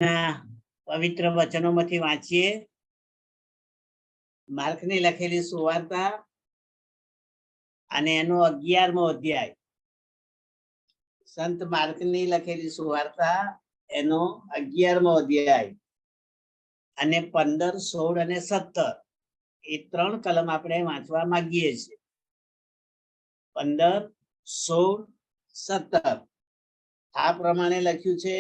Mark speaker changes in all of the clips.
Speaker 1: પવિત્ર વચનોમાંથી વાંચીએ. માર્કની લખેલી સુવાર્તા અને એનો 11મો અધ્યાય. સંત માર્કની લખેલી સુવાર્તા એનો 11મો અધ્યાય અને 15, 16 અને 17 એ 3 કલમ આપણે વાંચવા માંગીએ છીએ. 15, 16, 17 આ પ્રમાણે લખ્યું છે.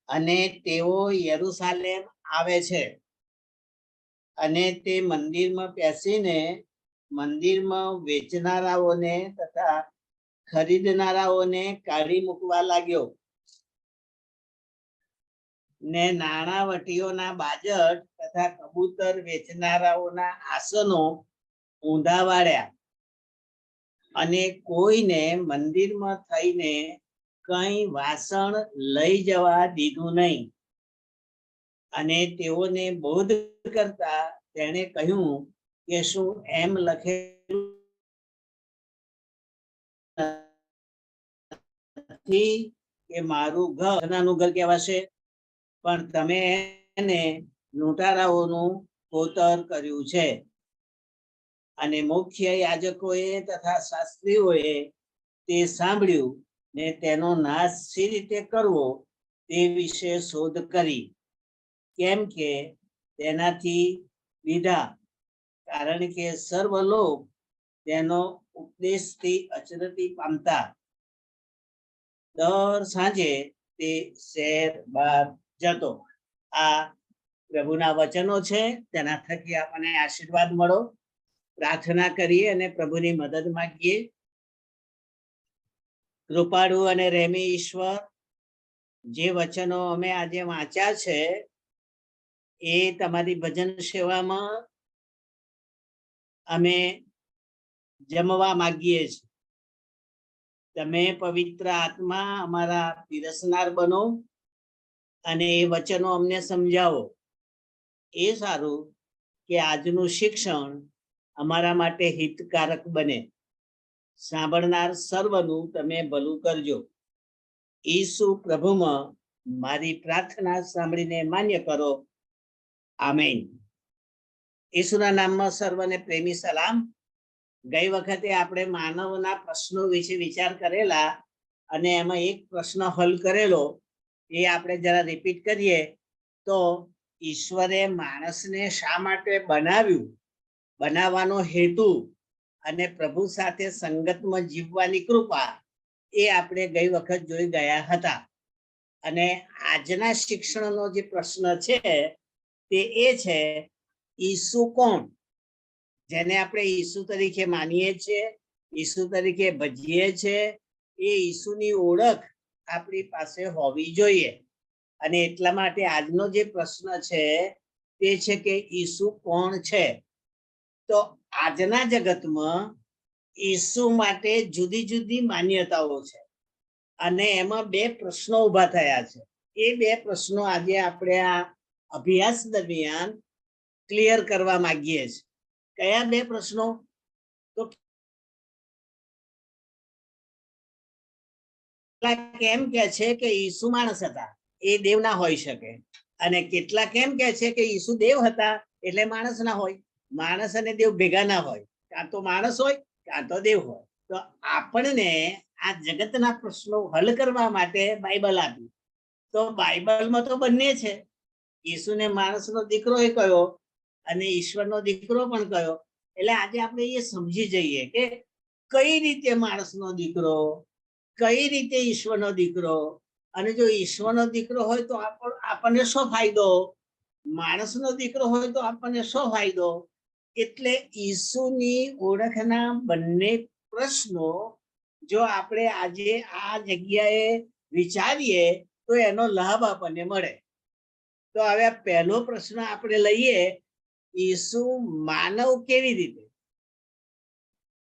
Speaker 1: અને તેઓ યરુશાલેમ આવે છે અને તે મંદિરમાં બેસીને મંદિરમાં વેચનારાઓને તથા ખરીદનારાઓને કાઢી મૂકવા લાગ્યો ને નાણાવટીઓના બાજટ તથા કબૂતર વેચનારાઓના આસનો ઊંધા વાળ્યા અને કોઈને મંદિરમાં થઈને કઈ વાસણ લઈ જવા દીધું નહીં. અને તેઓને બોધ કરતા તેણે કહ્યું કે શું એમ લખેલું નથી કે મારું ઘર નાનું ઘર કહેવાશે, પણ તમે એને લૂંટારાઓનું કોતર કર્યું છે. અને મુખ્ય યાજકોએ તથા શાસ્ત્રીઓએ તે સાંભળ્યું ને તેનો નાશ સી રીતે કરવો તે વિશે શોધ કરી, કેમ કે તેનાથી લીધા, કારણ કે સર્વ લોક તેનો ઉપદેશથી અચરતી પામતા. દર સાંજે તે શહેર બહાર જતો. આ પ્રભુના વચનો છે, તેના થકી આપણને આશીર્વાદ મળો. પ્રાર્થના કરીએ અને પ્રભુની મદદ માંગીએ. કૃપાળુ અને રેમી ઈશ્વર, જે વચનો અમે આજે વાંચ્યા છે એ તમારી ભજન સેવામાં અમે જમવા માંગીએ છીએ. તમે પવિત્ર આત્મા અમારા પીરસનાર બનો અને એ વચનો અમને સમજાવો. એ સારું કે આજનું શિક્ષણ અમારા માટે હિતકારક બને. સાંભળનાર સર્વનું તમે ભલું કરજો. ઈસુ પ્રભુમાં મારી પ્રાર્થના સાંભળીને માન્ય કરો. આમેન. ઈસુના નામમાં સર્વને પ્રેમી સલામ. ગઈ વખતે આપણે માનવના પ્રશ્નો વિશે વિચાર કરેલા અને એમાં એક પ્રશ્ન હલ કરેલો, એ આપણે જરા રિપીટ કરીએ તો ઈશ્વરે માણસને શા માટે બનાવ્યું, બનાવવાનો હેતુ અને પ્રભુ સાથે સંગતમાં જીવવાની કૃપા, એ આપણે ગઈ વખત જોઈ ગયા હતા. અને આજના શિક્ષણનો જે પ્રશ્ન છે તે એ છે, ઈસુ કોણ? જેને આપણે ઈસુ તરીકે માનીએ છીએ, ઈસુ તરીકે ભજીએ છીએ, એ ઈસુની ઓળખ આપણી પાસે હોવી જોઈએ. અને એટલા માટે આજનો જે પ્રશ્ન છે તે છે કે ઈસુ કોણ છે? તો આજના જગતમાં ઈસુ માટે જુદી જુદી માન્યતાઓ છે અને એમાં બે પ્રશ્નો ઊભા થયા છે. એ બે પ્રશ્નો આજે આપણે આ અભ્યાસ દરમિયાન ક્લિયર કરવા માંગીએ છીએ. કયા બે પ્રશ્નો? તો કેમ કે છે કે ઈસુ માણસ હતા, એ દેવ ના હોઈ શકે. અને કેટલા કેમ કે છે કે ઈસુ દેવ હતા એટલે માણસ ના હોય. માણસ અને દેવ ભેગા ના હોય, કાં તો માણસ હોય કાં તો દેવ હોય. તો આપણને આ જગતના પ્રશ્નો હલ કરવા માટે બાઇબલ આપ્યું. તો બાઇબલમાં તો બંને છે. ઈસુને માણસનો દીકરો એ કહ્યો અને ઈશ્વરનો દીકરો પણ કહ્યો. એટલે આજે આપણે એ સમજી જઈએ કે કઈ રીતે માણસનો દીકરો, કઈ રીતે ઈશ્વરનો દીકરો. અને જો ઈશ્વરનો દીકરો હોય તો આપણને શું ફાયદો, માણસનો દીકરો હોય તો આપણને શું ફાયદો. એટલે ઈસુની ઓળખના બંને પ્રશ્નો જો આપણે આજે આ જગ્યાએ વિચારીએ તો એનો લાભ આપણને મળે. તો હવે પહેલો પ્રશ્ન આપણે લઈએ, ઈસુ માનવ કેવી રીતે,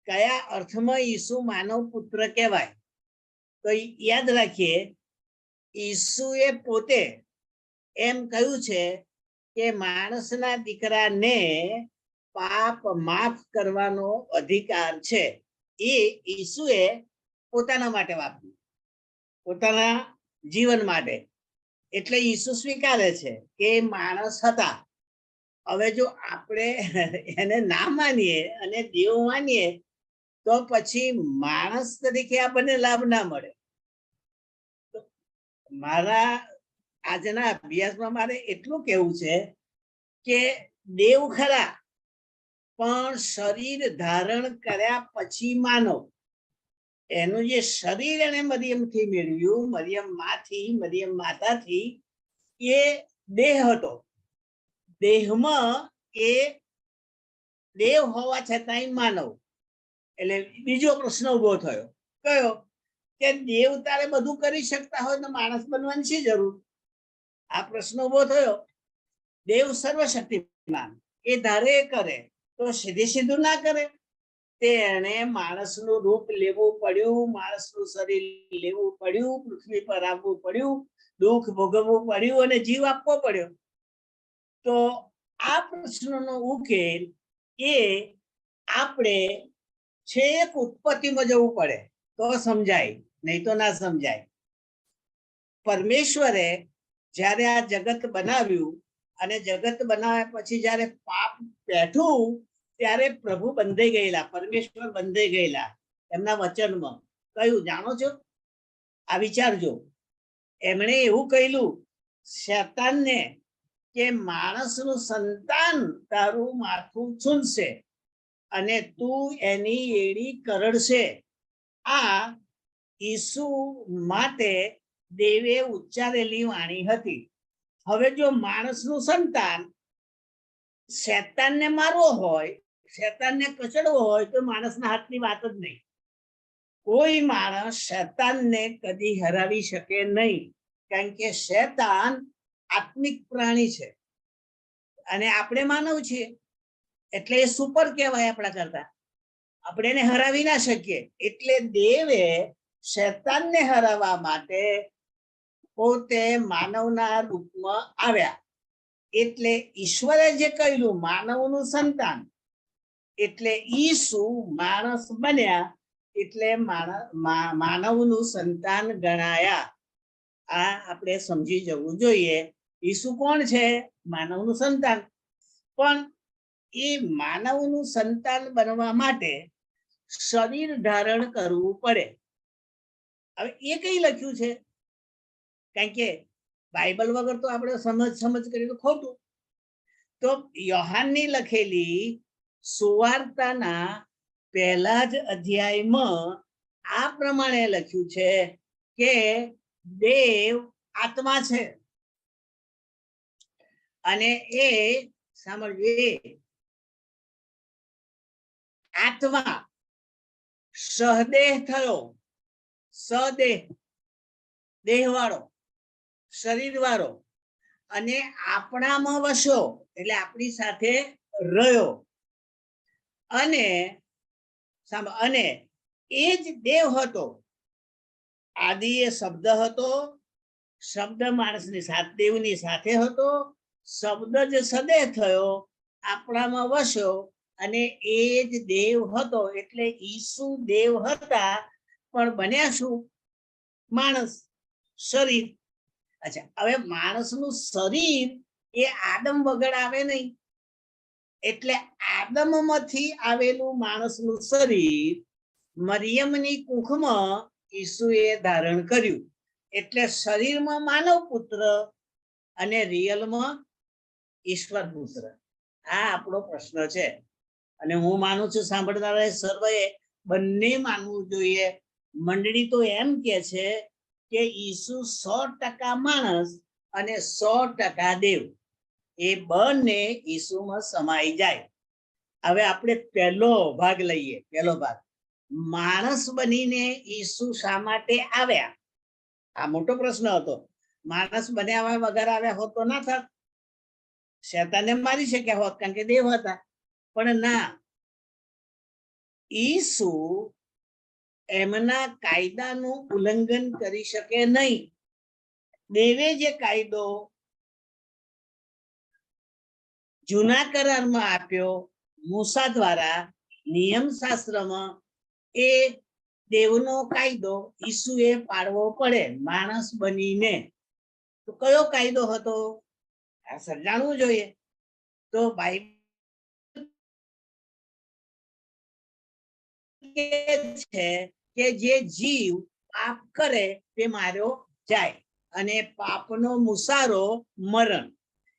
Speaker 1: કયા અર્થમાં ઈસુ માનવ પુત્ર કહેવાય? તો યાદ રાખીએ, ઈસુએ પોતે એમ કહ્યું છે કે માણસના દીકરાને પાપ માફ કરવાનો અધિકાર છે. એ ઈસુએ પોતાના માટે વાપર્યું, પોતાના જીવન માટે. એટલે ઈસુ સ્વીકારે છે કે માણસ હતા. હવે જો આપણે એને ના માનીએ અને દેવ માનીએ તો પછી માણસ તરીકે આપણને લાભ ના મળે. મારા આજના અભ્યાસમાં મારે એટલું કેવું છે કે દેવ ખરા, પણ શરીર ધારણ કર્યા પછી માનવ, એનું જે શરીર એને મરિયમથી મેળવ્યું, મરિયમ માતાથી, એ દેહ હતો. દેહમાં એ દેવ હોવા છતાંય માનવ. એટલે બીજો પ્રશ્ન ઉભો થયો, કયો? કે દેવ તારે બધું કરી શકતા હોય તો માણસ બનવાની શી જરૂર? આ પ્રશ્ન ઉભો થયો. દેવ સર્વશક્તિમાન, એ ધારે કરે તો સીધું ના કરે. તેને માણસનું રૂપ લેવું પડ્યું, માણસનું શરીર લેવું પડ્યું, પૃથ્વી પર આવવું પડ્યું, દુઃખ ભોગવવું પડ્યું અને જીવ આપવો પડ્યો. તો આ પ્રશ્નનો ઉકેલ એ આપણે છેક ઉત્પત્તિમાં જવું પડે તો સમજાય, નહીં તો ના સમજાય. પરમેશ્વરે જ્યારે આ જગત બનાવ્યું અને જગત બનાવ્યા પછી જ્યારે પાપ બેઠું ત્યારે પ્રભુ બંધાઈ ગયેલા, પરમેશ્વર બંધાઈ ગયેલા એમના વચનમાં. કયું જાણો છો? આ વિચારજો. એમણે એવું કહેલું શેતાનને કે માણસનું સંતાન તારું માથું છૂંદશે અને તું એની એડી કરડશે. આ ઈસુ માટે દેવે ઉચ્ચારેલી વાણી હતી. હવે જો માણસનું સંતાન શેતાનને મારવો હોય, શેતાનને કચડવો હોય તો માણસના હાથની વાત જ નહીં. કોઈ માણસ શેતાનને કદી હરાવી શકે નહીં, કારણ કે શેતાન આત્મિક પ્રાણી છે અને આપણે માનવ છીએ, એટલે એ સુપર કહેવાય આપણા કરતા. આપણે એને હરાવી ના શકીએ. એટલે દેવે શેતાનને હરાવવા માટે પોતે માનવના રૂપમાં આવ્યા. એટલે ઈશ્વરે જે કહ્યું માનવનું સંતાન, એટલે ઈસુ માણસ બન્યા, એટલે માનવનું સંતાન ગણાયા. આ આપણે સમજી જવું જોઈએ. ઈસુ કોણ છે? માનવનું સંતાન. પણ એ માનવનું સંતાન બનવા માટે શરીર ધારણ કરવું પડે. હવે એ કઈ લખ્યું છે? કારણ કે બાઇબલ વગર તો આપણે સમજ કરીએ તો ખોટું. તો યોહાનની લખેલી સુવાર્તાના પહેલા જ અધ્યાયમાં આ પ્રમાણે લખ્યું છે કે દેવ આત્મા છે અને એ સાંભળજો, આત્મા સહદેહ થયો. સદેહ, દેહ વાળો, શરીર વાળો, અને આપણામાં વસ્યો, એટલે આપણી સાથે રહ્યો. અને એ જ દેવ હતો. આદિ એ શબ્દ હતો. શબ્દ માણસની સાથે, દેવની સાથે હતો. શબ્દ જ સદેહ થયો, આપણામાં વસ્યો, અને એ જ દેવ હતો. એટલે ઈસુ દેવ હતા, પણ બન્યા શું? માણસ, શરીર. અચ્છા, હવે માણસનું શરીર એ આદમ વગર આવે નહીં. એટલે આદમમાંથી આવેલું માણસનું શરીર મરિયમની કુખમાં ઈસુએ ધારણ કર્યું. એટલે શરીરમાં માનવ પુત્ર અને રિયલમાં ઈશ્વર પુત્ર. આ આપણો પ્રશ્ન છે. અને હું માનું છું સાંભળનારા સર્વે બંને માનવું જોઈએ. મંડળી તો એમ કે છે કે ઈસુ 100% માણસ અને 100% દેવ, એ બંને ઈસુમાં સમાઈ જાય. હવે આપણે પહેલો ભાગ લઈએ. પહેલો ભાગ, માણસ બનીને ઈસુ શા માટે આવ્યા? આ મોટો પ્રશ્ન હતો. માણસ બન્યા વગર આવ્યા હોત તો ના થાત. શેતાનને મારી શક્યા હોત, કારણ કે દેવ હતા. પણ ના, ઈસુ એમના કાયદાનું ઉલ્લંઘન કરી શકે નહીં. દેવે જે કાયદો જૂના કરારમાં આપ્યો મૂસા દ્વારા, નિયમ શાસ્ત્રમાં, એ દેવનો કાયદો ઈસુએ પાડવો પડે માણસ બનીને. તો કયો કાયદો હતો? આ સમજાણવું જોઈએ. તો બાઇબલ છે કે જે જીવ પાપ કરે તે માર્યો જાય, અને પાપનો મુસારો મરણ.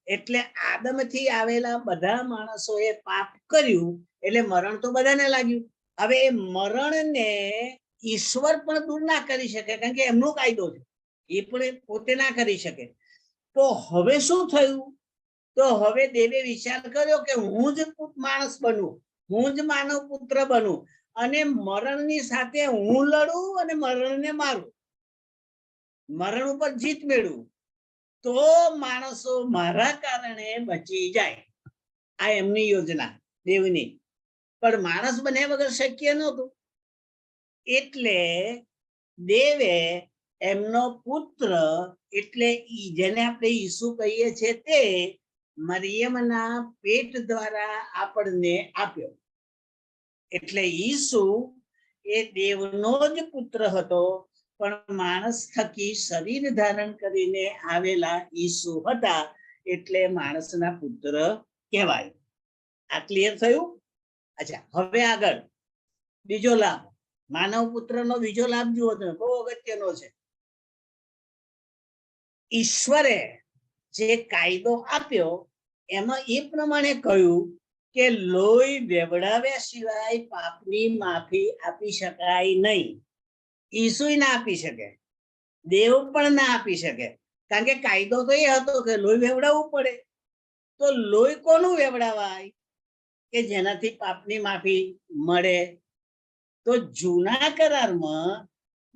Speaker 1: એટલે આદમથી આવેલા બધા માણસોએ પાપ કર્યું એટલે મરણ તો બધાને લાગ્યું. હવે એ મરણને ઈશ્વર પણ દૂર ના કરી શકે, કારણ કે એમનો કાયદો છે, એ પણ પોતે ના કરી શકે. તો હવે શું થયું? તો હવે દેવે વિચાર કર્યો કે હું જ માણસ બનું, હું જ માનવ પુત્ર બનું, અને મરણની સાથે હું લડું અને મરણને મારું, મરણ ઉપર જીત મેળવું, તો માણસો મારા કારણે બચી જાય. આ એમની યોજના દેવની. પણ માણસ બન્યા વગર શક્ય નહોતું. એટલે દેવે એમનો પુત્ર, એટલે જેને આપણે ઈસુ કહીએ છીએ, તે મરિયમના પેટ દ્વારા આપણને આપ્યો. એટલે ઈસુ એ દેવનો જ પુત્ર હતો, પણ માણસ થકી શરીર ધારણ કરીને આવેલા ઈસુ હતા, એટલે માણસના પુત્ર કહેવાય. આ ક્લિયર થયું? અચ્છા, હવે આગળ બીજો લાભ, માનવ પુત્રનો બીજો લાભ જુઓ તમે, બહુ અગત્યનો છે. ઈશ્વરે જે કાયદો આપ્યો એમાં એ પ્રમાણે કહ્યું કે લોહી વેવડાવ્યા સિવાય પાપની માફી આપી શકાય નહીં. ઈસુ ના આપી શકે, દેવ પણ ના આપી શકે, કારણ કે કાયદો તો એ હતો કે લોહી વેવડાવવું પડે. તો લોહી કોનું વેવડાવાય કે જેનાથી પાપની માફી મળે? તો જૂના કરારમાં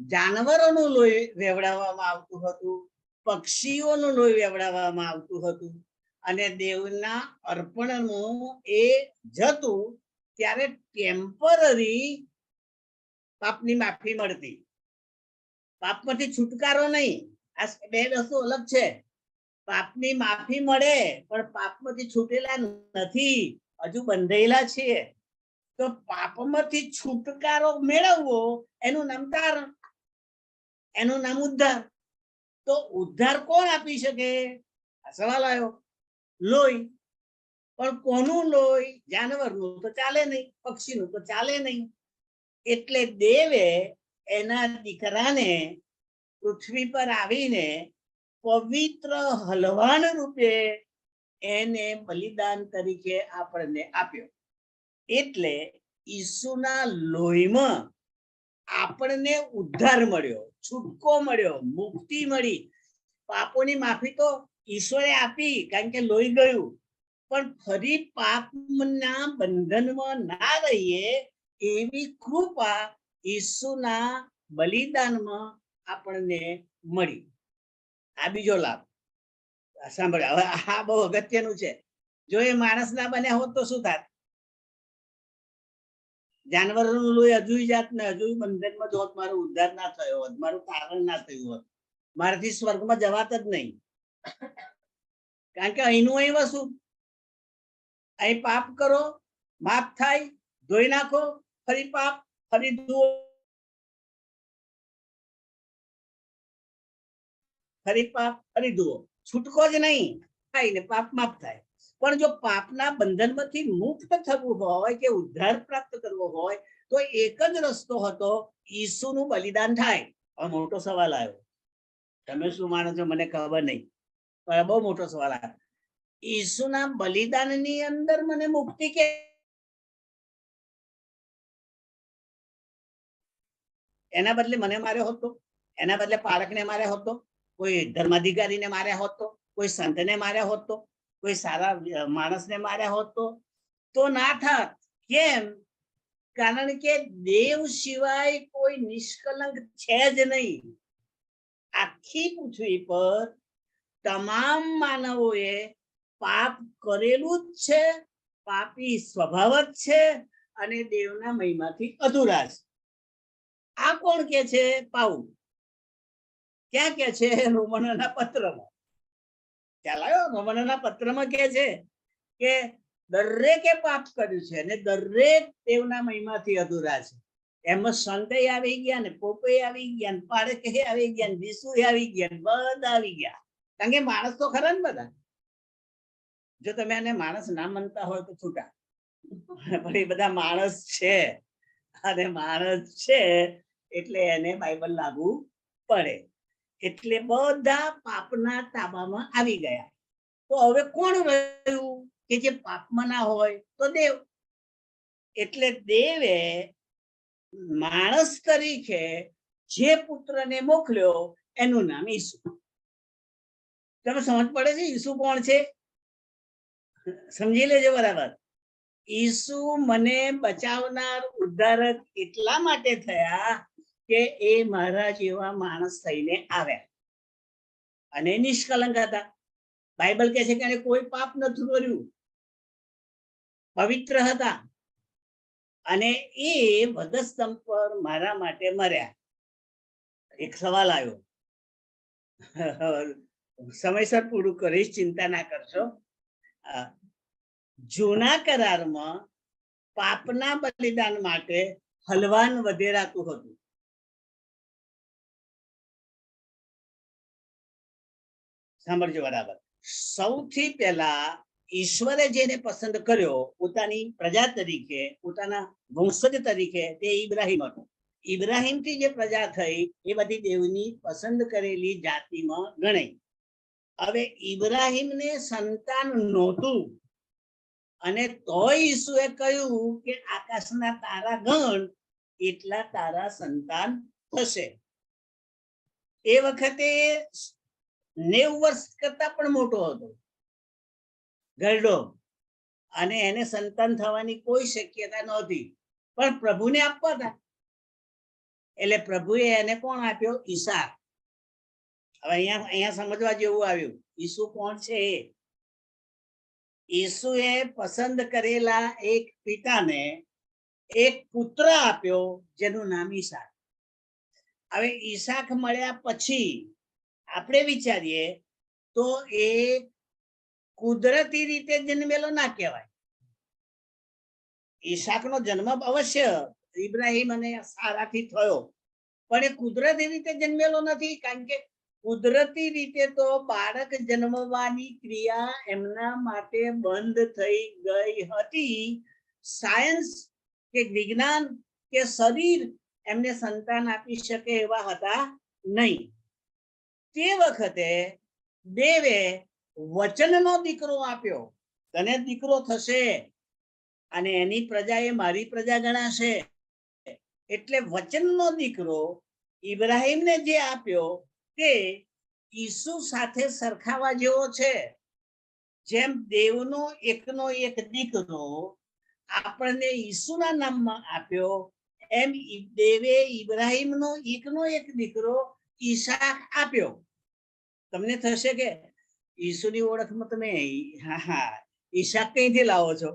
Speaker 1: જાનવરોનું લોહી વેવડાવવામાં આવતું હતું, પક્ષીઓનું લોહી વેવડાવવામાં આવતું હતું, અને દેવના અર્પણનું એ જતું ત્યારે ટેમ્પરરી પાપની માફી મળતી, પાપમાંથી છુટકારો નહીં. આ બે વસ્તુ અલગ છે. પાપની માફી મળે પણ પાપમાંથી છૂટેલા નથી, હજુ બંધાયેલા છીએ. તો પાપમાંથી છુટકારો મેળવવો એનું નામ તારણ, એનું નામ ઉદ્ધાર. તો ઉદ્ધાર કોણ આપી શકે? આ સવાલ આવ્યો. લોહી. પણ કોનું લોહી? જાનવરનું તો ચાલે નહીં, પક્ષીનું તો ચાલે નહીં. એટલે દેવે એના દીકરાને પૃથ્વી પર આવીને પવિત્ર હલવાન રૂપે એને બલિદાન તરીકે આપણને આપ્યો. એટલે ઈસુના લોહીમાં આપણને ઉદ્ધાર મળ્યો, છૂટકો મળ્યો, મુક્તિ મળી. પાપોની માફી તો ઈશ્વરે આપી, કારણ કે લોહી ગયું, પણ ફરી પાપના બંધનમાં ના રહીએ એવી કૃપા ઈસુના બલિદાનમાં આપણને મળી. આ બીજો લાભ. સાંભળો, હવે આ બહુ અગત્યનું છે. જો એ માણસ ના બન્યા હોત તો શું થાત? જાનવરોનું લોહી હજુ જાત ને હજુ બંધનમાં જોત, મારો ઉદ્ધાર ના થયો હોત, મારું તારણ ના થયું હોત, મારાથી સ્વર્ગમાં જવાત જ નહીં. કારણ કે અહીંનું અહીં વસુ, અહીં પાપ કરો, માફ થાય, ધોઈ નાખો, ફરી પાપ, ફરી ધુઓ, ફરી પાપ, ફરી ધુઓ, છૂટકો જ નહીં થાય ને પાપ માફ થાય. પણ જો પાપના બંધનમાંથી મુક્ત થવું હોય કે ઉદ્ધાર પ્રાપ્ત કરવો હોય તો એક જ રસ્તો હતો, ઈસુનું બલિદાન થાય. હવે મોટો સવાલ આવ્યો, તમે શું માનો છો મને ખબર નહીં, પણ બહુ મોટો સવાલ આવ્યો. ઈસુના બલિદાનની અંદર મને મુક્તિ કે? એના બદલે મને માર્યો હતો, એના બદલે પાળકને માર્યા હતો, કોઈ ધર્માધિકારીને માર્યા હતો, કોઈ સંતને માર્યા હતો, કોઈ સારા માણસને માર્યા હોત તો ના થાત. કેમ? કારણ કે દેવ સિવાય કોઈ નિષ્કલંક છે જ નહીં. આખી પૃથ્વી પર તમામ માનવોએ પાપ કરેલું જ છે, પાપી સ્વભાવ જ છે, અને દેવના મહિમાથી અધૂરા છે. આ કોણ કે છે? પાઉલ. ક્યાં કે છે? રોમનોના પત્રમાં. ખ્યાલ આવ્યો? રોમનોના પત્રમાં કે છે કે દરેકે પાપ કર્યું છે અને દરેક દેવના મહિમાથી અધૂરા છે. એમાં સંતે આવી ગયા, ને પોપે આવી ગયા, ને પાળકે આવી ગયા, ને વિસુ આવી ગયા, બધા આવી ગયા. કારણ કે માણસ તો ખરા ને બધા. જો તમે એને માણસ ના માનતા હોય તો છૂટા, પણ એ બધા માણસ છે, અને માણસ છે એટલે એને બાઇબલ લાગુ પડે. એટલે બધા પાપના તાબામાં આવી ગયા. તો હવે કોણ રહ્યું કે જે પાપમાં ના હોય? તો દેવ. એટલે દેવે માણસ તરીકે જે પુત્રને મોકલ્યો એનું નામ ઈસુ. તમે સમજ પડે છે ઈસુ કોણ છે? સમજી લેજો બરાબર. ઈસુ મને બચાવનાર ઉદ્ધારક એટલા માટે થયા કે એ મારા જેવા માણસ થઈને આવ્યા, અને નિષ્કલંક હતા. બાઇબલ કહે છે કે એને કોઈ પાપ નથી કર્યું, પવિત્ર હતા, અને એ વધસ્તંભ પર મારા માટે મર્યા. એક સવાલ આવ્યો, સમયસર પૂરું કરીશ, ચિંતા ના કરશો. જૂના કરારમાં પાપના બલિદાન માટે હલવાન વધેરાતું હતું. સાંભળજો બરાબર. સૌથી પહેલા ઈશ્વરે જેને પસંદ કર્યો પોતાની પ્રજા તરીકે, પોતાના વંશજ તરીકે, તે ઇબ્રાહિમ હતો. ઇબ્રાહિમથી જે પ્રજા થઈ એ બધી દેવની પસંદ કરેલી જાતિમાં ગણાઈ. હવે ઇબ્રાહિમને સંતાન નહોતું, અને તોય ઈસુએ કહ્યું કે આકાશના તારા ગણ એટલા તારા સંતાન થશે. એ વખતે 90 વર્ષ કરતા પણ મોટો હતો, ગરડો, અને એને સંતાન થવાની કોઈ શક્યતા નહોતી, પણ પ્રભુને આપવા હતા. એટલે પ્રભુએ એને કોણ આપ્યો? ઈસાક. હવે અહીંયા સમજવા જેવું આવ્યું, ઈસુ કોણ છે? ઈસુએ પસંદ કરેલા એક પિતાને એક પુત્ર આપ્યો જેનું નામ ઈસાક. હવે ઈસાક મળ્યા પછી આપણે વિચારીએ તો એ કુદરતી રીતે જન્મેલો ના કહેવાય. ઈસાકનો જન્મ અવશ્ય ઇબ્રાહિમ અને સારાથી થયો, પણ એ કુદરતી રીતે જન્મેલો નથી. કારણ કે કુદરતી રીતે તો બાળક જન્મવાની ક્રિયા એમના માટે બંધ થઈ ગઈ હતી. સાયન્સ કે વિજ્ઞાન કે શરીર એમને સંતાન આપી શકે એવા હતા નહીં. તે વખતે દેવે વચનનો દીકરો આપ્યો, તને દીકરો થશે અને એની પ્રજા એ મારી પ્રજા ગણાશે. એટલે વચનનો દીકરો ઇબ્રાહિમને જે આપ્યો તે ઈસુ સાથે સરખાવા જેવો છે. જેમ દેવનો એકનો એક દીકરો આપણને ઈસુના નામમાં આપ્યો, એમ દેવે ઇબ્રાહિમનો એકનો એક દીકરો ઈસાક આપ્યો. તમને થશે કે ઈસુની ઓળખમાં તમે ઈસાક કઈથી લાવો છો?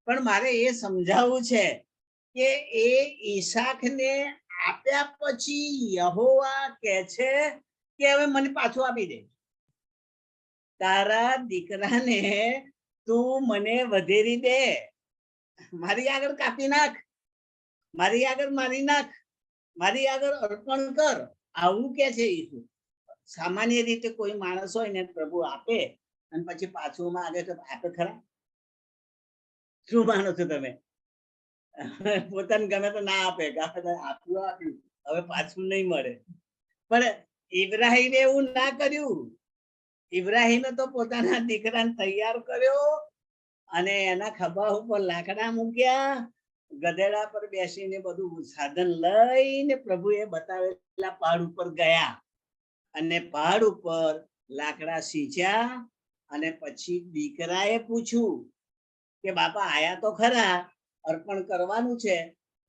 Speaker 1: પણ મારે એ સમજાવવું છે કે એ ઈસાકને આપ્યા પછી યહોવા કહે છે કે હવે મને પાછું આપી દે. તારા દીકરાને તું મને વધેરી દે, મારી આગળ કાપી નાખ, મારી આગળ મારી નાખ, મારી આગળ અર્પણ કર, આવું કે છે ઈસુ. સામાન્ય રીતે કોઈ માણસ હોય ને પ્રભુ આપે અને પછી પાછું માંગે તો આપે ખરા? શું માનો છો તમે? પોતાને ગમે તો ના આપે, આપ્યું હવે પાછું નહીં મળે. પણ ઇબ્રાહિમે એવું ના કર્યું. ઇબ્રાહિમે તો પોતાના દીકરાને તૈયાર કર્યો અને એના ખભા ઉપર લાકડા મૂક્યા, ગધેડા પર બેસીને બધું સાધન લઈને પ્રભુએ બતાવેલા પહાડ ઉપર ગયા, અને પહાડ ઉપર લાકડા સીંચ્યા, અને પછી દીકરાએ પૂછ્યું કે બાપા આયા તો ખરા, અર્પણ કરવાનું છે,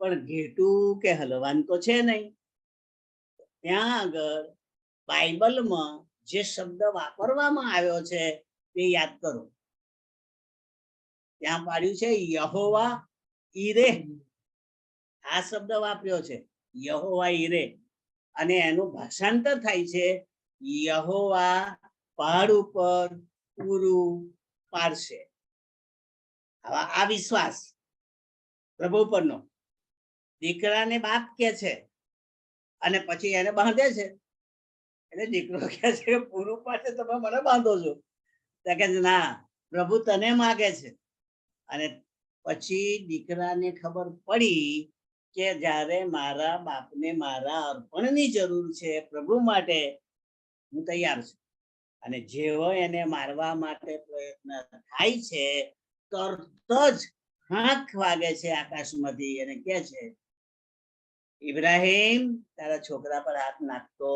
Speaker 1: પણ ઘેટું કે હલવાન તો છે નહીં. ત્યાં આગળ બાઇબલમાં જે શબ્દ વાપરવામાં આવ્યો છે તે યાદ કરો. ત્યાં પાડ્યું છે યહોવા ઈરે. આ શબ્દ વાપર્યો છે યહોવા ઈરે, અને એનું ભાષાંતર થાય છે યહોવા પહાડ ઉપર પૂરું પાડશે. હવે આ વિશ્વાસ પ્રભુ પરનો દીકરાને બાપ કે છે, અને પછી એને બાંધે છે એટલે દીકરો કહે છે કે પૂરું પાડે તમે મને બાંધો છો? તો કે ના, પ્રભુ તને માગે છે. અને પછી દીકરાને ખબર પડી કે જ્યારે મારા બાપને મારા અર્પણની જરૂર છે પ્રભુ માટે, હું તૈયાર છું. અને જેવો એને મારવા માટે પ્રયત્ન થાય છે, તરત જ હાંક વાગે છે આકાશમાંથી અને કહે છે, ઇબ્રાહિમ, તારા છોકરા પર હાથ નાખતો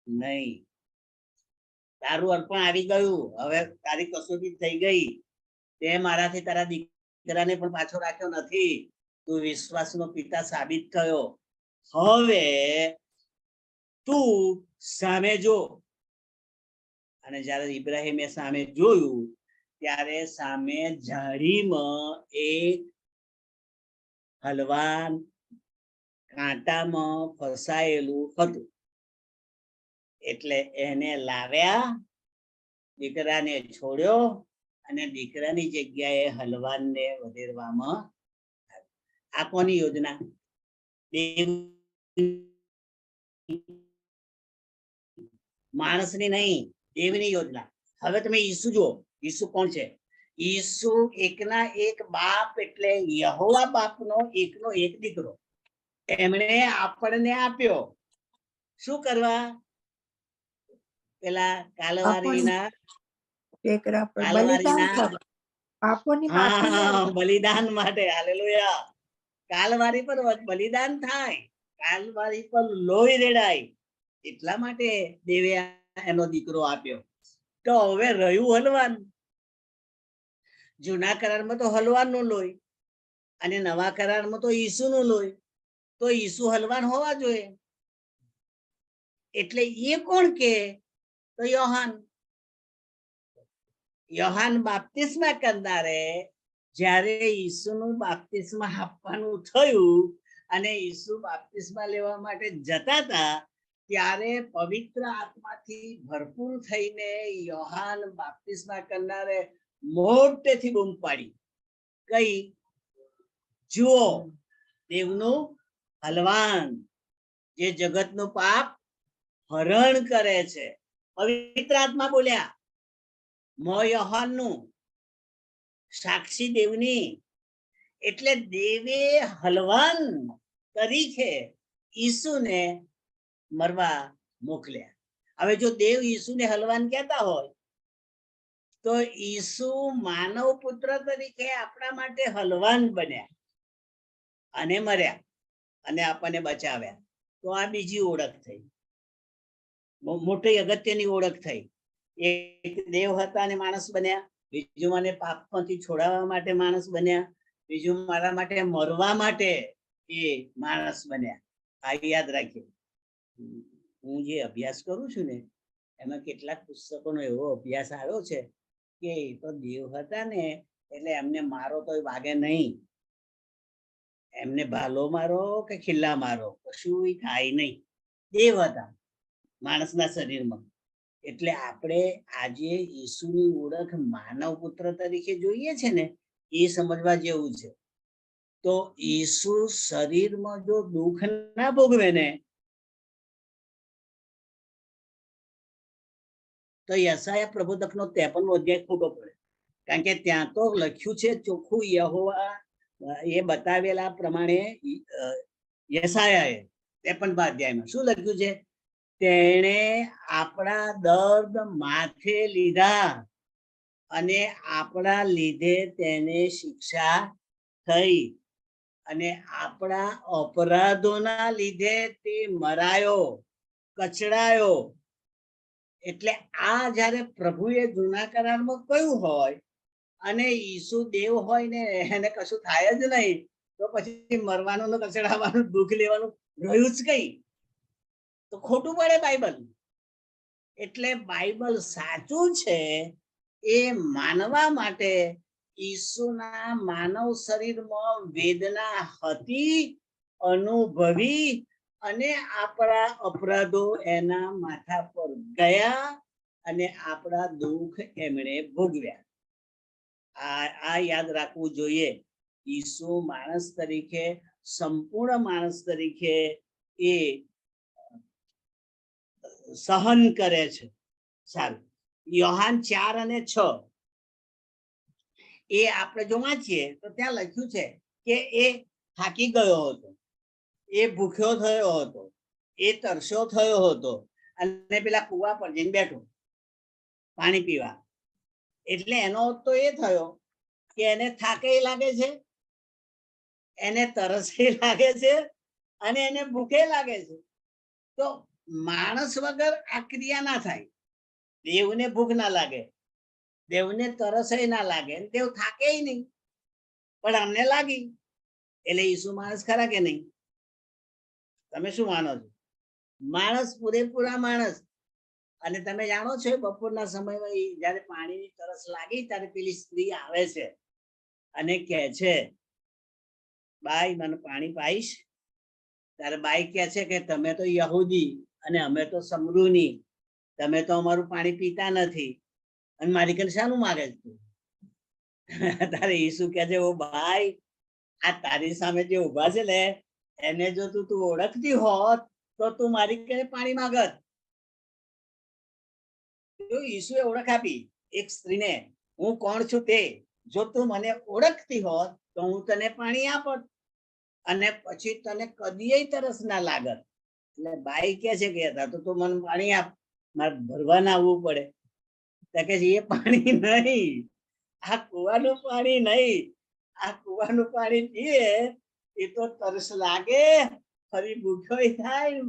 Speaker 1: નહીં. તારું અર્પણ આવી ગયું, હવે તારી કસોટી થઈ ગઈ. તે મારાથી તારા દીકરાને પણ પાછો રાખ્યો નથી. તું વિશ્વાસનો પિતા સાબિત થયો. હવે તું સામે જો. અને જ્યારે ઇબ્રાહિમે સામે જોયું ત્યારે સામે ઝાડીમાં એક હલવાન કાંટામાં ફસાયેલું હતું. એટલે એને લાવ્યા, દીકરાને છોડ્યો અને દીકરાની જગ્યાએ હલવાનને વધેરવામાં આવ્યો. આ કોની યોજના? માણસની નહીં, દેવની યોજના. હવે તમે ઈસુ જુઓ. ઈસુ કોણ છે? ઈસુ એકના એક બાપ, એટલે યહોવા બાપનો એકનો એક દીકરો. એમણે આપણને આપ્યો શું કરવા? પેલા કાલવારીના બલિદાન માટે. હાલેલુયા. કાલવારી પર બલિદાન થાય, કાલવારી પર લોહી રેડાય, એટલા માટે દેવે એનો દીકરો આપ્યો. તો હવે રહ્યું હલવાન. જૂના કરારમાં તો હલવાનનું લોહી અને નવા કરારમાં તો ઈસુનું લોહી. તો ઈસુ હલવાન હોવા જોઈએ. એટલે એ કોણ કે? તો યોહાન બાપ્તિસ્મા કરનારે જ્યારે ઈસુનું બાપ્તિસ્મા આપવાનું થયું અને ઈસુ બાપ્તિસ્મા લેવા માટે જતા હતા, ત્યારે પવિત્ર આત્માથી ભરપૂર થઈને યોહાન બાપ્તિસ્મા કરનારે મોટેથી બૂમ પાડી, કઈ? જુઓ, દેવનું હલવાન, જે જગતનું પાપ હરણ કરે છે. પવિત્ર આત્મા બોલ્યા, મો યોહાનનું, સાક્ષી દેવની. એટલે દેવે હલવાન તરીકે ઈસુને મરવા મોકલ્યા. હવે જો દેવ ઈસુને હલવાન કહેતા હોય તો ઈસુ માનવ પુત્ર તરીકે આપણા માટે હલવાન બન્યા અને મર્યા અને આપણને બચાવ્યા. તો આ બીજી ઓળખ થઈ, મોટી અગત્યની ઓળખ થઈ. એક દેવ હતા અને માણસ બન્યા, બીજું મને પાપમાંથી છોડાવવા માટે માણસ બન્યા, બીજું મારા માટે મરવા માટે એ માણસ બન્યા. આ યાદ રાખીએ. હું જે અભ્યાસ કરું છું ને, એમાં કેટલાક પુસ્તકોનો એવો અભ્યાસ આવ્યો છે કે એ તો દેવ હતા ને, એટલે એમને મારો તો વાગે નહીં. એમને ભાલો મારો કે ખિલ્લા મારો કશું થાય નહીં. દેવ હતા માણસના શરીરમાં. એટલે આપણે આજે ઈસુની ઓળખ માનવ પુત્ર તરીકે જોઈએ છે ને, એ સમજવા જેવું છે. તો ઈસુ શરીરમાં જો દુઃખ ના ભોગવે ને, તો યશાયા પ્રબોધકનો 53મો અધ્યાય ખોટો પડે. કારણ કે ત્યાં તો લખ્યું છે ચોખ્ખું, યહોવા એ બતાવેલા પ્રમાણે યશાયાએ 53મા અધ્યાયમાં શું લખ્યું છે? તેણે આપણા દર્દ માથે લીધા અને આપણા લીધે તેને શિક્ષા થઈ, અને આપણા અપરાધોના લીધે તે મરાયો, કચડાયો. એટલે આ જ્યારે પ્રભુએ જૂના કરારમાં કહ્યું હોય અને ઈસુ દેવ હોય ને એને કશું થાય જ નહીં, તો પછી મરવાનું, કચડાવાનું, દુઃખ લેવાનું રહ્યું જ કઈ? તો ખોટું પડે બાઇબલ. એટલે બાઇબલ સાચું છે એ માનવા માટે ઈસુના માનવ શરીરમાં વેદના હતી, અનુભવી, અને આપણા અપરાધો એના માથા પર ગયા અને આપણા દુઃખ એમણે ભોગવ્યા. આ યાદ રાખવું જોઈએ. ઈસુ માણસ તરીકે, સંપૂર્ણ માણસ તરીકે એ સહન કરે છે. સારું, યોહાન 4 અને 6 એ આપણે જો વાંચીએ તો ત્યાં લખ્યું છે કે એ થાકી ગયો હતો, એ ભૂખ્યો થયો હતો, એ તરસ્યો થયો હતો અને પેલા કુવા પર જઈને બેઠો પાણી પીવા. એટલે એનો અર્થ તો એ થયો કે એને થાકે લાગે છે, એને તરસે લાગે છે અને એને ભૂખે લાગે છે. તો માણસ વગર આ ક્રિયા ના થાય. દેવને ભૂખ ના લાગે, દેવને તરસ ના લાગે, દેવ થાકે નહીં, પણ અમને લાગી. એટલે ઈસુ માણસ ખરા કે નહીં? તમે શું માનો છો? માણસ, પૂરેપૂરા માણસ. અને તમે જાણો છો બપોરના સમયમાં જયારે પાણીની તરસ લાગી ત્યારે પેલી સ્ત્રી આવે છે અને કહે છે, બાઈ મને પાણી પાઈશ? ત્યારે બાઈ કહે છે કે તમે તો યહૂદી અને અમે તો સમરૂની, તમે તો અમારું પાણી પીતા નથી અને મારી કને શાનું માગે છે? તારે ઈસુ કહે છે, ઓ ભાઈ, આ તારી સામે જે ઉભા છે ને એને જો તું ઓળખતી હોત તો તું મારી કને પાણી માંગત. ઈસુએ ઓળખ આપી એક સ્ત્રીને, હું કોણ છું તે જો તું મને ઓળખતી હોત તો હું તને પાણી આપત અને પછી તને કદીય તરસ ના લાગત. એટલે બાઈ કે છે કે તો તું મને પાણી આપ, મારે ભરવા ના આવવું પડે. તો કે એ પાણી નહીં, આ કુવાનું પાણી નહીં, આ કુવાનું પાણી પીએ એ તો તરસ લાગે, ફરી ભૂખ્યો થાય,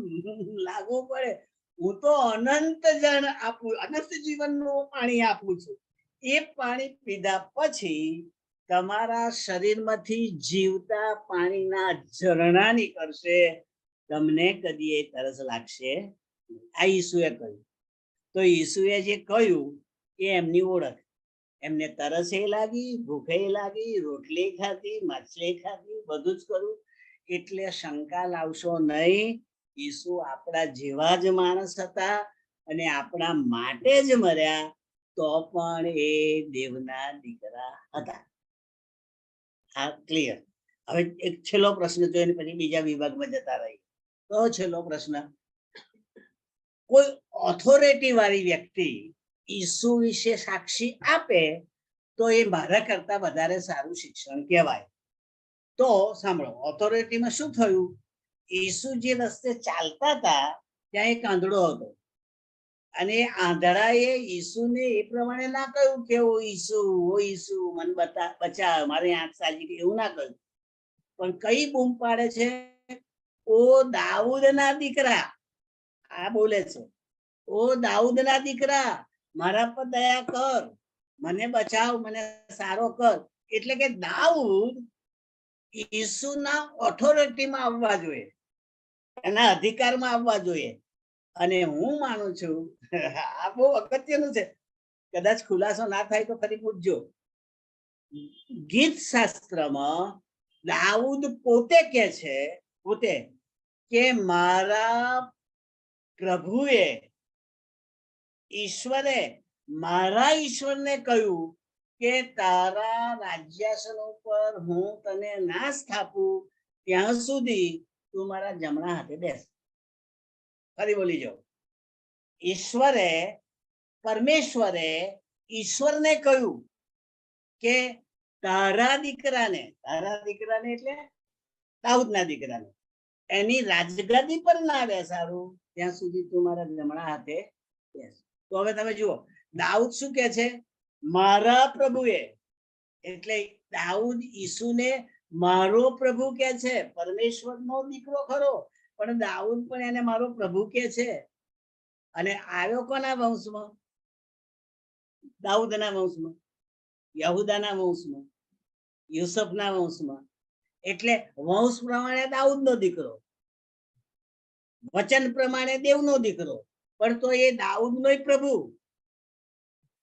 Speaker 1: લાગવું પડે. હું તો અનંત જન આપું, અનંત જીવનનું પાણી આપું છું. એ પાણી પીધા પછી તમારા શરીરમાંથી જીવતા પાણીના ઝરણા નીકળશે, તમને કદી એ તરસ લાગશે. આ ઈસુએ કહ્યું. તો ઈસુએ જે કહ્યું એ એમની ઓળખ. એમને તરસે લાગી, ભૂખે લાગી, રોટલી ખાધી, માછલી ખાધી, બધું જ કર્યું. એટલે શંકા લાવશો નહીં. ઈસુ આપણા જેવા જ માણસ હતા અને આપણા માટે જ મર્યા, તો પણ એ દેવના દીકરા હતા. હા, ક્લિયર. હવે એક છેલ્લો પ્રશ્ન જોઈને પછી બીજા વિભાગમાં જતા રહીએ. તો છેલ્લો પ્રશ્ન, કોઈ ઓથોરિટી વાળી વ્યક્તિ ઈસુ વિશે સાક્ષી આપે તો એ મારા કરતા વધારે સારું શિક્ષણ કહેવાય. તો સાંભળો, ઓથોરિટીમાં શું થયું? ઈસુ જે રસ્તે ચાલતા હતા ત્યાં એક આંધળો હતો અને આંધળાએ ઈસુને એ પ્રમાણે ના કહ્યું કે ઓ ઈસુ મને બચાવ, મારી આંખ સાજી ગઈ, એવું ના કહ્યું. પણ કઈ બૂમ પાડે છે? ઓ દાઉદના દીકરા. આ બોલે છે, ઓ દાઉદના દીકરા, મારા પર દયા કર, મને બચાવ, મને સારો કર. એટલે કે દાઉદ ઈસુના ઓથોરિટીમાં આવવા જોઈએ, એના અધિકારમાં આવવા જોઈએ. અને હું માનું છું, આ બહુ અગત્યનું છે, કદાચ ખુલાસો ના થાય તો ફરી પૂછજો. ગીત શાસ્ત્રમાં દાઉદ પોતે કે છે, પોતે કે મારા પ્રભુએ, ઈશ્વરે મારા ઈશ્વરને કહ્યું કે તારા રાજ્યાસન ઉપર હું તને ના સ્થાપું ત્યાં સુધી તું મારા જમણા હાથે બેસ. ફરી બોલી જાઓ. પરમેશ્વરે ઈશ્વરને કહ્યું કે તારા દીકરાને એટલે દાઉદના દીકરાને એની રાજગાદી પર ના બેસાડું ત્યાં સુધી તું મારા જમણા હાથે બેસ. તો હવે તમે જુઓ, દાઉદ શું કે છે? મારા પ્રભુએ. એટલે દાઉદ ઈસુને મારો પ્રભુ કે છે. પરમેશ્વરનો દીકરો ખરો, પણ દાઉદ પણ એને મારો પ્રભુ કે છે. અને આવ્યો કોના વંશમાં? દાઉદના વંશમાં, યહૂદાના વંશમાં, યુસુફના વંશમાં. એટલે વંશ પ્રમાણે દાઉદનો દીકરો, વચન પ્રમાણે દેવનો દીકરો, પણ તો એ દાઉદનો પ્રભુ.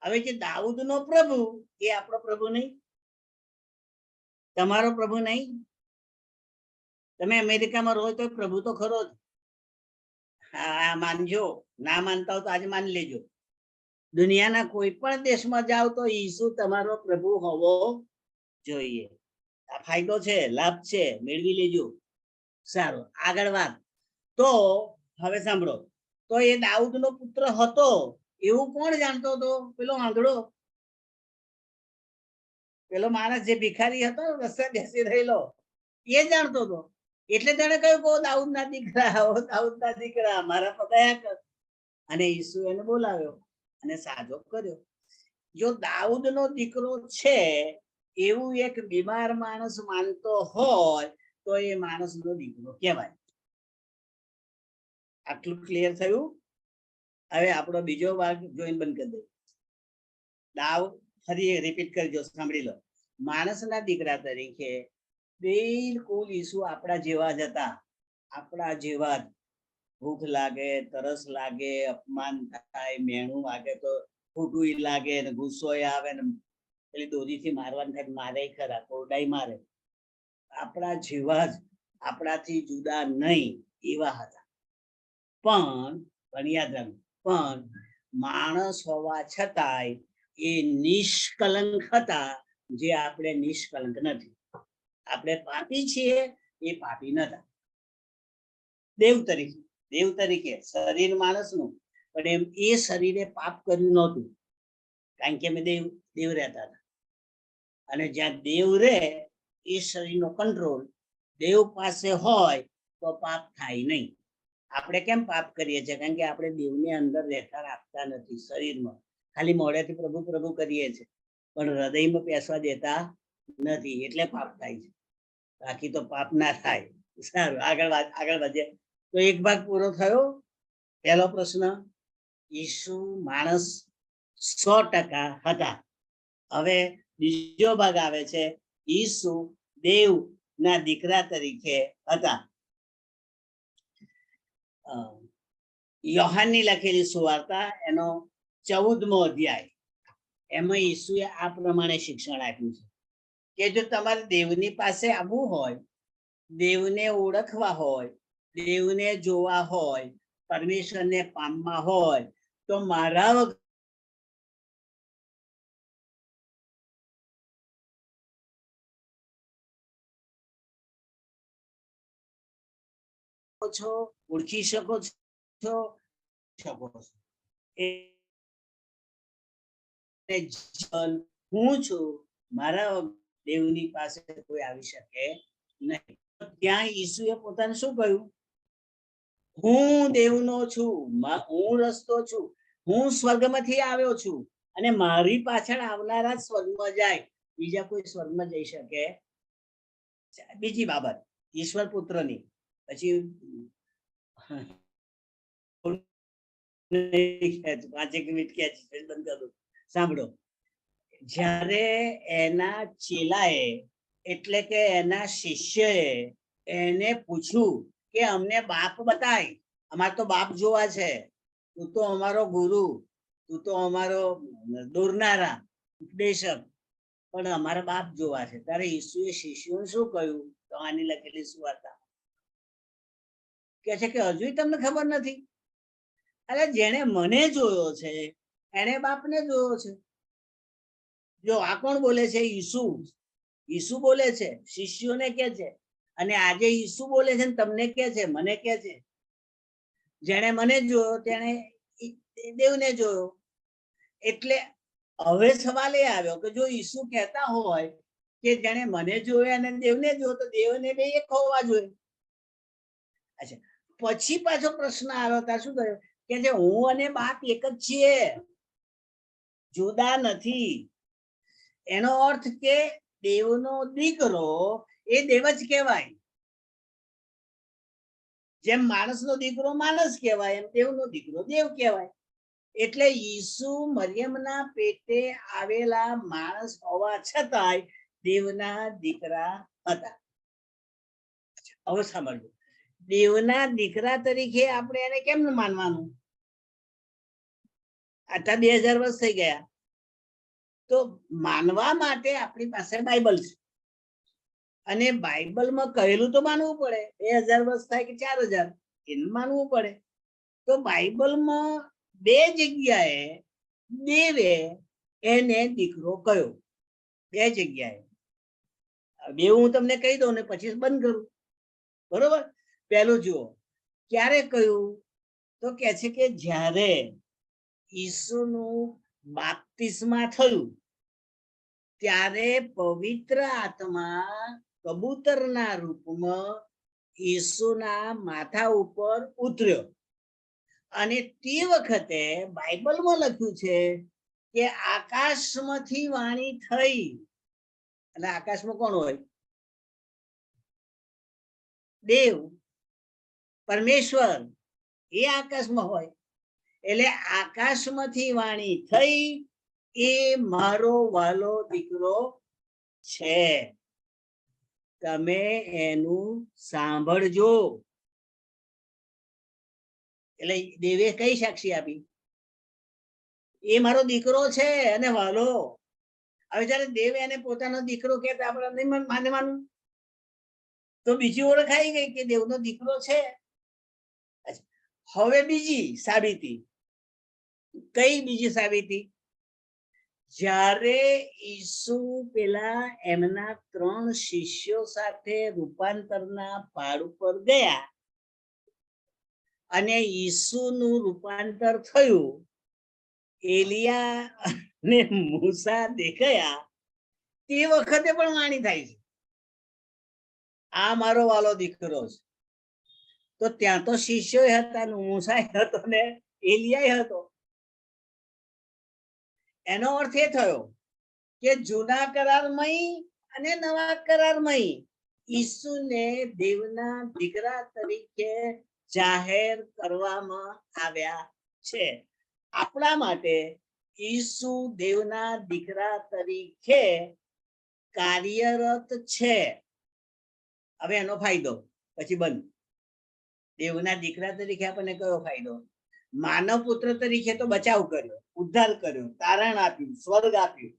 Speaker 1: હવે જે દાઉદનો પ્રભુ એ આપણો પ્રભુ નહીં, તમારો પ્રભુ નહીં. તમે અમેરિકામાં રહો તો પ્રભુ તો ખરો જ. હા, માનજો, ના માનતા હો તો આજે માની લેજો. દુનિયાના કોઈ પણ દેશમાં જાઓ તો ઈસુ તમારો પ્રભુ હોવો જોઈએ. આ ફાયદો છે, લાભ છે, મેળવી લેજો. સારું, આગળ વાત. તો હવે સાંભળો, તો એ દાઉદનો પુત્ર હતો એવું કોણ જાણતો હતો? પેલો આંધળો, પેલો માણસ જે ભિખારી હતો રસ્તે બેસી રહેલો, એ જાણતો હતો. એટલે તેને કહ્યું કે દાઉદના દીકરા મારા પર દયા કર. અને ઈસુ એને બોલાવ્યો અને સાજો કર્યો. જો દાઉદનો દીકરો છે એવું એક બીમાર માણસ માનતો હોય તો એ માણસનો દીકરો કહેવાય. આટલું ક્લિયર થયું? હવે આપણો બીજો ભાગ જોઈને બંધ કરી દે. દાઉદ, ફરી રિપીટ કરજો, સાંભળી લો. માણસના દીકરા તરીકે બિલકુલ ઈસુ આપણા જેવા જ હતા. આપણા જેવા જ. ભૂખ લાગે, તરસ લાગે, અપમાન થાય, મેણું વાગે તો ખોટું લાગે, ને ગુસ્સો આવે, ને પેલી દોરીથી મારવાનું થાય, મારે ખરા, કોરડાઈ મારે. આપણા જેવા જ, આપણાથી જુદા નહીં એવા હતા. પણ યાદ રાખો, પણ માણસ હોવા છતાંય એ નિષ્કલંક હતા, જે આપણે નિષ્કલંક નથી. આપણે પાપી છીએ, એ પાપી નતા. દેવ તરીકે શરીર માણસનું, પણ એ શરીરે પાપ કર્યું નહોતું, કારણ કે અમે દેવ રહેતા હતા. અને જ્યાં દેવ રહે એ શરીરનો કંટ્રોલ દેવ પાસે હોય તો પાપ થાય નહીં. આપણે કેમ પાપ કરીએ છીએ? કારણ કે આપણે દેવને અંદર રહેતા રાખતા નથી. શરીરમાં ખાલી મોઢેથી પ્રભુ પ્રભુ કરીએ છીએ, પણ હૃદયમાં પેસવા દેતા નથી, એટલે પાપ થાય છે. બાકી તો પાપ ના થાય. સારું, આગળ વધીએ. તો એક ભાગ પૂરો થયો. પહેલો પ્રશ્ન, ઈસુ માણસ 100% હતા. હવે બીજો ભાગ આવે છે, ઈસુ દેવના દીકરા તરીકે હતા. યોહાનની લખેલી સુવાર્તા એનો 14મો અધ્યાય, એમાં ઈસુએ આ પ્રમાણે શિક્ષણ આપ્યું છે કે જો તમારે દેવની પાસે આવવું હોય, દેવને ઓળખવા હોય, દેવને જોવા હોય, પરમેશ્વરને પામવા હોય, તો મારા છો, ઓળખી શકો છો, હું છું, મારા દેવની પાસે કોઈ આવી શકે નહીં. ત્યાં ઈસુએ પોતાને શું કહ્યું? હું દેવનો છું, હું રસ્તો છું, હું સ્વર્ગમાંથી આવ્યો છું, અને મારી પાછળ આવનારા સ્વર્ગમાં જાય, બીજા કોઈ સ્વર્ગમાં જઈ શકે? બીજી બાબત ઈશ્વર પુત્રની, પછી 5 મિનિટ ખેંચી બંધ કરું. સાંભળો, જ્યારે એના ચેલાએ, એટલે કે એના શિષ્યએ એને પૂછ્યું કે અમને બાપ બતાય, અમારે તો બાપ જોવા છે, તું તો અમારો ગુરુ, તું તો અમારો દોરનારા ઉપદેશક, પણ અમારા બાપ જોવા છે. ત્યારે ઈસુએ શિષ્યોને શું કહ્યું? તો આની લખેલી સુવાર્તા કે છે કે હજુ તમને ખબર નથી? અરે જેને મને જોયો છે એને બાપને જોયો છે. જો આ કોણ બોલે છે? ઈસુ બોલે છે, શિષ્યોને કે છે. અને આજે ઈસુ બોલે છે, તમને કે છે, મને કે છે, જેને મને જોયો તેને દેવને જોયો. એટલે હવે સવાલ એ આવ્યો કે જો ઈસુ કહેતા હોય કે જેને મને જોયો અને દેવને જોયો, તો દેવને બે એક હોવા જોઈએ. અચ્છા, પછી પાછો પ્રશ્ન આવ્યો, ત્યાં શું કહ્યું કે જે હું અને બાપ એક જ છીએ, જુદા નથી. એનો અર્થ કે દેવનો દીકરો એ દેવ જ કહેવાય. જેમ માણસનો દીકરો માણસ કહેવાય, એમ દેવનો દીકરો દેવ કહેવાય. એટલે ઈસુ મરિયમના પેટે આવેલા માણસ હોવા છતાંય દેવના દીકરા હતા. હવે સાંભળજો, દેવના દીકરા તરીકે આપણે એને કેમ માનવાનું? આટલા 2000 વર્ષ થઈ ગયા, તો માનવા માટે આપણી પાસે બાઇબલ છે, અને બાઇબલમાં કહેલું તો માનવું પડે. 2000 વર્ષ થાય કે 4000, એનું માનવું પડે. તો બાઇબલમાં 2 જગ્યાએ દેવે એને દીકરો કહ્યો, 2 જગ્યાએ. બે હું તમને કહી દઉં ને પછી બંધ કરું, બરોબર? પહેલું જુઓ, ક્યારે કહ્યું? તો કે છે કે જ્યારે ઈસુનું બાપ્તિસ્મા થયું ત્યારે પવિત્ર આત્મા કબૂતરના રૂપમાં ઈસુના માથા ઉપર ઉતર્યો. અને તે વખતે બાઇબલમાં લખ્યું છે કે આકાશમાંથી વાણી થઈ. અને આકાશમાં કોણ હોય? દેવ, પરમેશ્વર, એ આકાશમાં હોય. એટલે આકાશમાંથી વાણી થઈ, એ મારો વાલો દીકરો છે, તમે એનું સાંભળજો. એટલે દેવે કઈ સાક્ષી આપી? એ મારો દીકરો છે અને વાલો. હવે જયારે દેવ એને પોતાનો દીકરો કહેતા આપણે નહીં માનવાનું, તો બીજી ઓળખ આવી ગઈ કે દેવનો દીકરો છે. હવે બીજી સાબિતી. કઈ બીજી સાબિતી? જ્યારે ઈસુ પેલા એમના 3 શિષ્યો સાથે રૂપાંતરના પહાડ ઉપર ગયા અને ઈસુનું રૂપાંતર થયું, એલિયા અને મૂસા દેખાયા, તે વખતે પણ વાણી થાય છે, આ મારો વાલો દીકરો છે. તો ત્યાં તો શિષ્યો હતા, મૂસા હતો ને એલિયા હતો. એનો અર્થ એ થયો કે જૂના કરારમય અને નવા કરારમય ઈસુને દેવના દીકરા તરીકે જાહેર કરવામાં આવ્યા છે. આપણા માટે ઈસુ દેવના દીકરા તરીકે કાર્યરત છે. હવે એનો ફાયદો પછી બંધ. દેવના દીકરા તરીકે આપણને કયો ફાયદો? માનવ પુત્ર તરીકે તો બચાવ કર્યો, ઉદ્ધાર કર્યો, તારણ આપ્યું, સ્વર્ગ આપ્યું.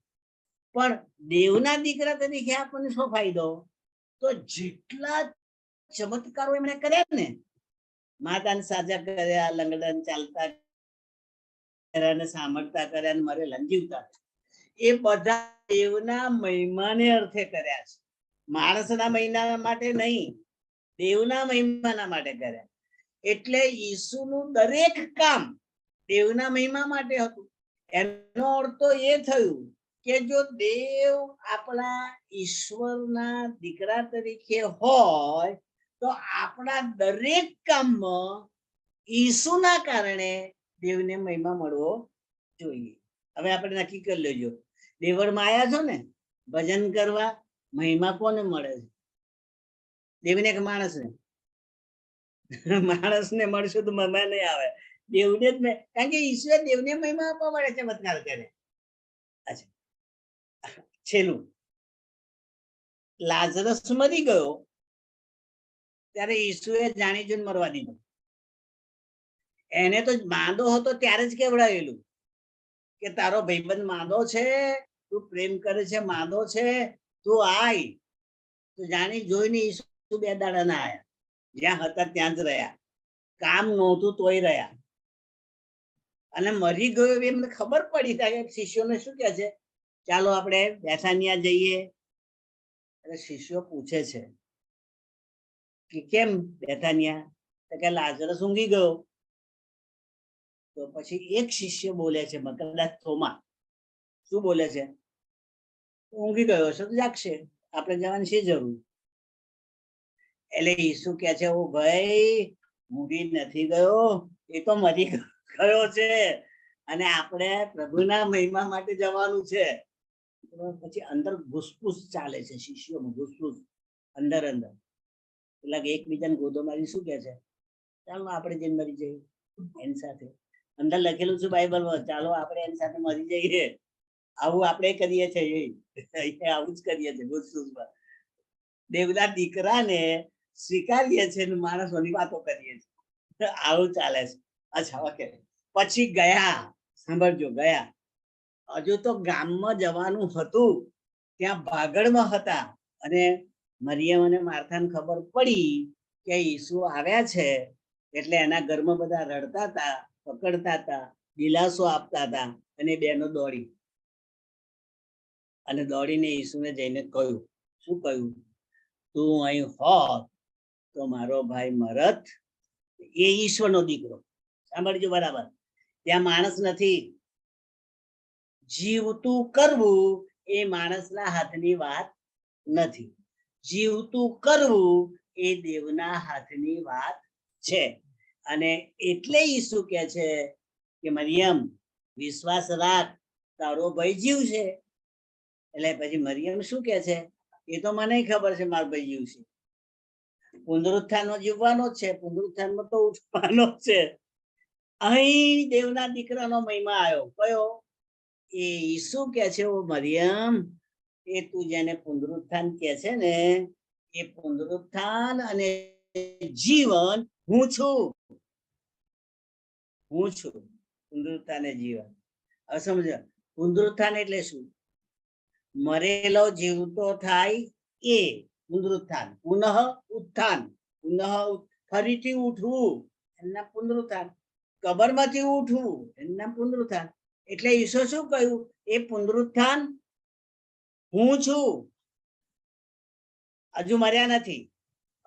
Speaker 1: પણ દેવના દીકરા તરીકે આપણને શું ફાયદો? તો જેટલા ચમત્કારો એમણે કર્યા ને, માતાને સાજા કર્યા, લંગડા ચાલતા કર્યા, સાંભળતા કર્યા, મરેલા જીવતા, એ બધા દેવના મહિમાને અર્થે કર્યા છે. માણસના મહિમા માટે નહીં, દેવના મહિમાના માટે કર્યા. એટલે ઈસુનું દરેક કામ દેવના મહિમા માટે હતું. એનો અર્થ તો એ થયું કે જો દેવ આપણા ઈશ્વરના દીકરા તરીકે હોય તો આપણા દરેક કામમાં ઈસુના કારણે દેવને મહિમા મળવો જોઈએ. હવે આપણે નક્કી કરી લેજો, દેવળમાં આવ્યા છો ને ભજન કરવા, મહિમા કોને મળે છે? દેવને કે માણસને? માણસને મળશે તો મહિમા નહીં આવે, દેવને જ. કારણ કે ઈશ્વરે દેવને મહિમા આપવા મળે, ચમત્કાર કરે. અચ્છા, છેલ્લું, લાઝરસ મરી ગયો ત્યારે ઈસુએ જાણી જોઈને મરવા દીધો. એને તો માંદો હતો ત્યારે જ કેવડાવેલું કે તારો ભાઈબંધ માંદો છે, તું પ્રેમ કરે છે, માંદો છે, તું આય. તો જાણી જોઈને ઈસુ 2 દાડા ના આયા, જ્યાં હતા ત્યાં જ રહ્યા, કામ નહોતું તોય રહ્યા. અને મરી ગયો એમને ખબર પડી. કે શિષ્યોને શું કહે છે, ચાલો આપણે બેથાનિયા જઈએ. એટલે શિષ્યો પૂછે છે કે કેમ બેથાનિયા? તો કે લાઝરસ ઊંઘી ગયો. તો પછી એક શિષ્ય બોલે છે, કદાચ થોમા, શું બોલે છે? ઊંઘી ગયો છે તો જાગશે, આપણે જવાની શી જરૂર? એટલે ઈસુ કે છે, ઓ ભાઈ, ઊંઘી નથી ગયો, એ તો મરી ગયો છે, અને આપણે પ્રભુના મહિમા માટે જવાનું છે. પછી અંદર ઘુસપુસ ચાલે છે, શિષ્યોમાં ઘુસપુસ, અંદર અંદર. એટલે એકબીજાને ગોદો મારી શું કે છે, ચાલો આપણે જઈને મરી જઈએ એની સાથે. અંદર લખેલું છે બાઇબલમાં, ચાલો આપણે એની સાથે મરી જઈએ. આવું આપણે કરીએ છીએ, આવું જ કરીએ છીએ ઘુસપુસમાં. દેવના દીકરાને સ્વીકારીએ છીએ, માણસોની વાતો કરીએ છીએ, આવું ચાલે છે. અચ્છા, ઓકે. પછી ગયા, સાંભળજો, ગયા. હજુ તો ગામમાં જવાનું હતું, ત્યાં ભાગળમાં હતા, અને મરિયમ અને માર્થાને ખબર પડી કે ઈસુ આવ્યા છે. એટલે એના ઘરમાં બધા રડતા હતા, પકડતા હતા, દિલાસો આપતા હતા. અને બેનો દોડી અને દોડીને ઈસુને જઈને કહ્યું, શું કહ્યું? તું અહીં હોત તો મારો ભાઈ મરત. એ ઈશ્વરનો દીકરો, સાંભળજો બરાબર, ત્યાં માણસ નથી. જીવતું કરવું એ માણસના હાથની વાત નથી. જીવતું કરવું એ દેવના હાથની વાત છે. અને એટલે ઈસુ કહે છે કે મરિયમ વિશ્વાસ રાખ, તારો ભાઈ જીવશે. એટલે પછી મરિયમ શું કે છે, એ તો મને ખબર છે મારો ભાઈ જીવશે. પુનરુત્થાન જીવવાનો જ છે, પુનરુત્થાનમાં તો ઉઠવાનો જ છે. અહીં દેવના દીકરાનો મહિમા આવ્યો. કયો? એ ઈસુ કે છે, ઓ મરિયમ, એ તું જેને પુનરુત્થાન કે છે ને, એ પુનરુત્થાન અને જીવન હું છું. હું છું પુનરુત્થાન અને જીવન. હવે સમજો, પુનરુત્થાન એટલે શું? મરેલો જીવતો થાય એ પુનરુત્થાન. પુનઃ ઉત્થાન, પુનઃ ફરીથી ઉઠવું એના પુનરુત્થાન. કબરમાંથી ઉઠવું એના પુનરુત્થાન. એટલે ઈસુ શું કહ્યું? એ પુનરુત્થાન હું છું. હજુ મર્યા નથી,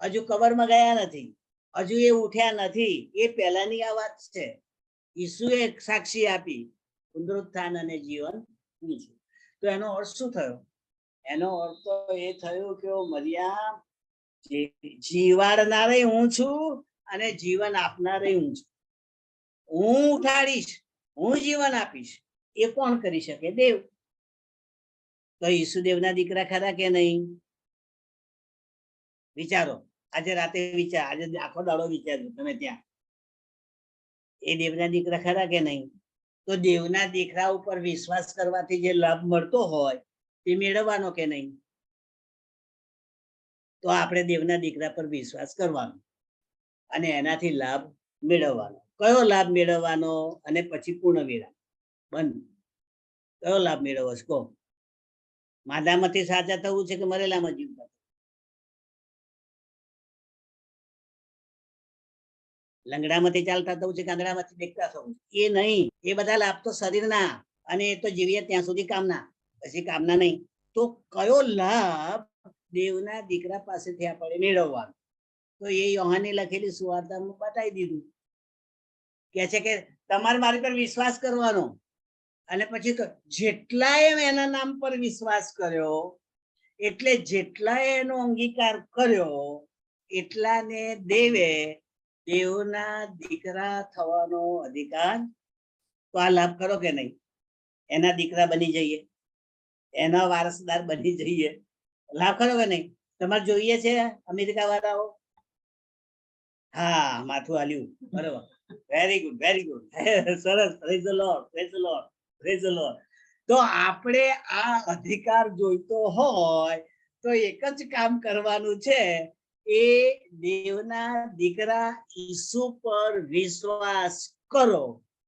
Speaker 1: હજુ કબરમાં ગયા નથી, હજુ એ ઉઠ્યા નથી. એ પહેલાની આ વાત છે. ઈસુએ સાક્ષી આપી, પુનરુત્થાન અને જીવન હું છું. તો એનો અર્થ શું થયો? એનો અર્થ તો એ થયો કે મરિયમ, જીવાડનારે હું છું અને જીવન આપનારે હું છું. હું ઉઠાડીશ, હું જીવન આપીશ. એ કોણ કરી શકે? દેવ. તો ઈસુ દેવના દીકરા ખરા કે નહીં? વિચારો, આજે રાતે વિચાર, આજે આખો દાડો વિચારજો તમે ત્યાં. એ દેવના દીકરા ખરા કે નહીં? તો દેવના દીકરા ઉપર વિશ્વાસ કરવાથી જે લાભ મળતો હોય તે મેળવવાનો કે નહીં? તો આપણે દેવના દીકરા પર વિશ્વાસ કરવાનો અને એનાથી લાભ મેળવવાનો. કયો લાભ મેળવવાનો? અને પછી પૂર્ણ વિરામ બંધ. કયો લાભ મેળવવો છે કહો? માદામાંથી સાચા થવું છે કે મરેલામાં જીવતા? લંગડામાંથી ચાલતા થવું છે કે આંગળામાંથી દેખતા થવું? એ નહીં. એ બધા લાભ તો શરીરના, અને એ તો જીવીએ ત્યાં સુધી કામના, પછી કામના નહીં. તો કયો લાભ દેવના દીકરા પાસેથી આપણે મેળવવાનો? તો એ યોહાને લખેલી સુવાર્તામાં બતાવી દીધું. કે છે કે તમારે મારી પર વિશ્વાસ કરવાનો. અને પછી જેટલાએ એના નામ પર વિશ્વાસ કર્યો, એટલે જેટલાએ એનો અંગીકાર કર્યો, એટલાને દેવે દેવના દીકરા થવાનો અધિકાર. તો આ લાભ કરો કે નહીં? એના દીકરા બની જઈએ, એના વારસદાર બની જઈએ. લાભ કરો કે નહીં? તમારે જોઈએ છે અમેરિકા વાળાઓ? હા, માથું હાલ્યું. બરોબર, વેરી ગુડ, વેરી ગુડ, સરસ. Praise the lord, praise the lord, praise the lord. તો આપણે આ અધિકાર જોઈતો હોય તો એક જ કામ કરવાનું છે, એ દેવના દીકરા ઈસુ પર વિશ્વાસ કરો.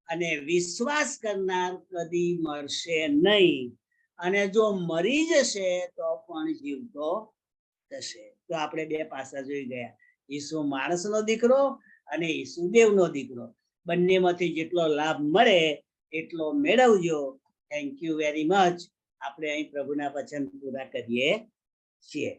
Speaker 1: અને વિશ્વાસ કરનાર કદી મરશે નહીં, અને જો મરી જશે તો પણ જીવતો થશે. તો આપણે બે પાસા જોઈ ગયા. ઈસુ માણસનો દીકરો અને ઈસુ દેવનો દીકરો. બંનેમાંથી જેટલો લાભ મળે એટલો મેળવજો. Thank you very much. આપણે અહીં પ્રભુના વચન પૂરા કરીએ છીએ.